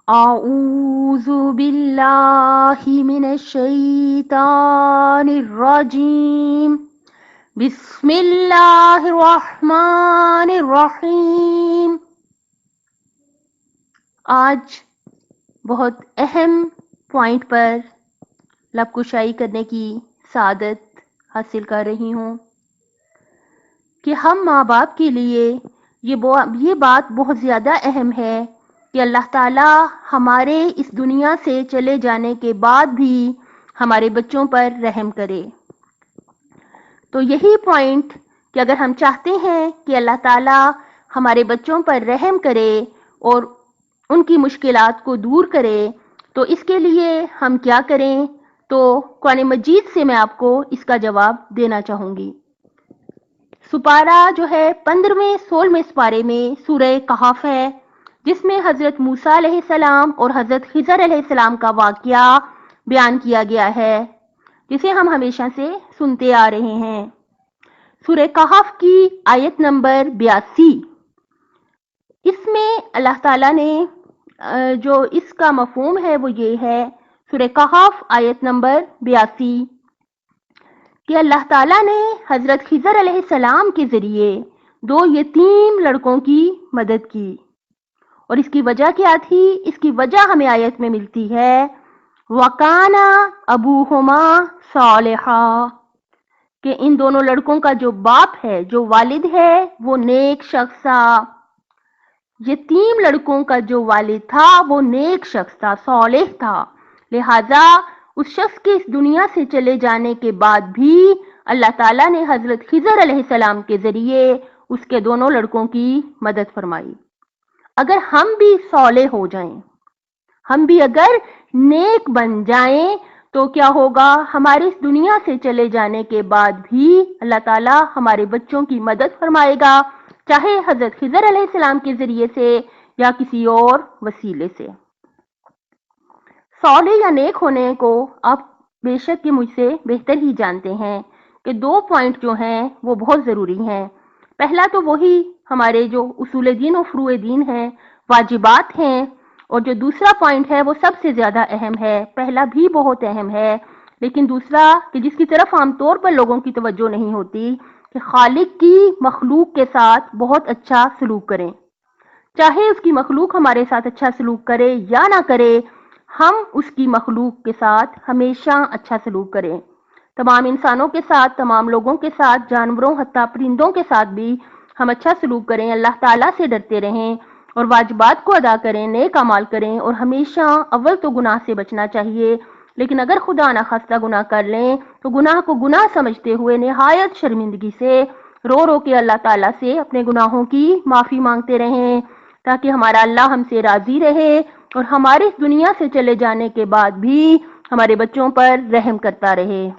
أعوذ بالله من الشيطان الرجيم بسم اللہ الرحمن الرحیم۔ آج بہت اہم پوائنٹ پر لب کشائی کرنے کی سعادت حاصل کر رہی ہوں کہ ہم ماں باپ کے لیے یہ بات بہت زیادہ اہم ہے کہ اللہ تعالی ہمارے اس دنیا سے چلے جانے کے بعد بھی ہمارے بچوں پر رحم کرے۔ تو یہی پوائنٹ کہ اگر ہم چاہتے ہیں کہ اللہ تعالی ہمارے بچوں پر رحم کرے اور ان کی مشکلات کو دور کرے تو اس کے لیے ہم کیا کریں، تو قرآن مجید سے میں آپ کو اس کا جواب دینا چاہوں گی۔ سپارہ جو ہے 15ویں 16ویں سپارے میں سورہ کہف ہے، جس میں حضرت موسیٰ علیہ السلام اور حضرت خضر علیہ السلام کا واقعہ بیان کیا گیا ہے، جسے ہم ہمیشہ سے سنتے آ رہے ہیں۔ سورہ کہف کی آیت نمبر 82، اس میں اللہ تعالیٰ نے جو اس کا مفہوم ہے وہ یہ ہے، سورہ کہف آیت نمبر 82، کہ اللہ تعالیٰ نے حضرت خضر علیہ السلام کے ذریعے 2 یتیم لڑکوں کی مدد کی، اور اس کی وجہ کیا تھی؟ اس کی وجہ ہمیں آیت میں ملتی ہے وَكَانَ أَبُوهُمَا صَالِحًا، کہ ان دونوں لڑکوں کا جو باپ ہے، جو والد ہے، وہ نیک شخص تھا۔ یتیم لڑکوں کا جو والد تھا وہ نیک شخص تھا، صالح تھا، لہذا اس شخص کے اس دنیا سے چلے جانے کے بعد بھی اللہ تعالیٰ نے حضرت خضر علیہ السلام کے ذریعے اس کے دونوں لڑکوں کی مدد فرمائی۔ اگر ہم بھی صالح ہو جائیں، ہم بھی اگر نیک بن جائیں تو کیا ہوگا؟ ہمارے اس دنیا سے چلے جانے کے بعد بھی اللہ تعالیٰ ہمارے بچوں کی مدد فرمائے گا، چاہے حضرت خضر علیہ السلام کے ذریعے سے یا کسی اور وسیلے سے۔ صالح یا نیک ہونے کو آپ بے شک کہ مجھ سے بہتر ہی جانتے ہیں کہ 2 پوائنٹ جو ہیں وہ بہت ضروری ہیں۔ پہلا تو وہی ہمارے جو اصول دین و فروع دین ہیں، واجبات ہیں، اور جو دوسرا پوائنٹ ہے وہ سب سے زیادہ اہم ہے۔ پہلا بھی بہت اہم ہے، لیکن دوسرا کہ جس کی طرف عام طور پر لوگوں کی توجہ نہیں ہوتی، کہ خالق کی مخلوق کے ساتھ بہت اچھا سلوک کریں، چاہے اس کی مخلوق ہمارے ساتھ اچھا سلوک کرے یا نہ کرے، ہم اس کی مخلوق کے ساتھ ہمیشہ اچھا سلوک کریں۔ تمام انسانوں کے ساتھ، تمام لوگوں کے ساتھ، جانوروں حتیٰ پرندوں کے ساتھ بھی ہم اچھا سلوک کریں، اللہ تعالیٰ سے ڈرتے رہیں اور واجبات کو ادا کریں، نیک اعمال کریں، اور ہمیشہ اول تو گناہ سے بچنا چاہیے، لیکن اگر خدا نخواستہ گناہ کر لیں تو گناہ کو گناہ سمجھتے ہوئے نہایت شرمندگی سے رو رو کے اللہ تعالیٰ سے اپنے گناہوں کی معافی مانگتے رہیں، تاکہ ہمارا اللہ ہم سے راضی رہے اور ہمارے اس دنیا سے چلے جانے کے بعد بھی ہمارے بچوں پر رحم کرتا رہے۔